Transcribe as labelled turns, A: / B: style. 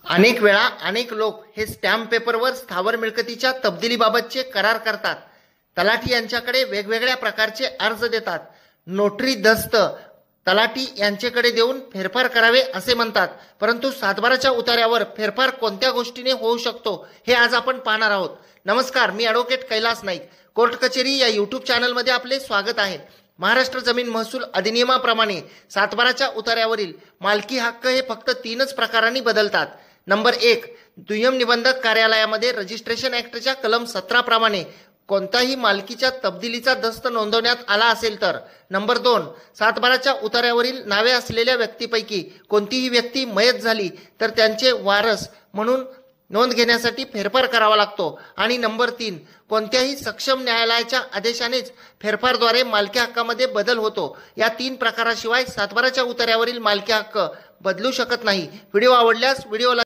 A: अनेक वेळा अनेक लोक हे स्टॅम्प पेपरवर स्थावर मिळकतीच्या तब्दिलीबाबतचे करार करतात. तलाठी यांच्याकडे वेगवेगळ्या प्रकारचे अर्ज देतात. नोटरी दस्त तलाठी यांच्याकडे देऊन फेरफार करावे असे म्हणतात. परंतु सातबाराच्या उतार्यावर फेरफार कोणत्या गोष्टीने होऊ शकतो हे आज आपण पाहणार आहोत. नमस्कार, मी ॲडव्होकेट कैलास नाईक. कोर्ट कचेरी या यूट्यूब चॅनलमध्ये आपले स्वागत आहे. महाराष्ट्र जमीन महसूल अधिनियमाप्रमाणे सातबाराच्या उतार्यावरील मालकी हक्क हे फक्त 3च प्रकारांनी बदलतात. नंबर 1, दुय्यम निबंधक कार्यालयामध्ये रजिस्ट्रेशन ॲक्टच्या कलम 17 प्रमाणे कोणताही मालकीच्या तब्दिलीचा दस्त नोंदवण्यात आला असेल तर. नंबर 2, सातबाराच्या उतार्यावरील नावे असलेल्या व्यक्तीपैकी कोणतीही व्यक्ती मयत झाली तर त्यांचे वारस म्हणून नोंद घेण्यासाठी फेरफार करावा लागतो. आणि नंबर 3, कोणत्याही सक्षम न्यायालयाच्या आदेशानेच फेरफारद्वारे मालकी हक्कामध्ये बदल होतो. या 3 प्रकाराशिवाय सातबाराच्या उतार्यावरील मालकी हक्क बदलू शकत नाही. व्हिडिओ आवडल्यास व्हिडिओला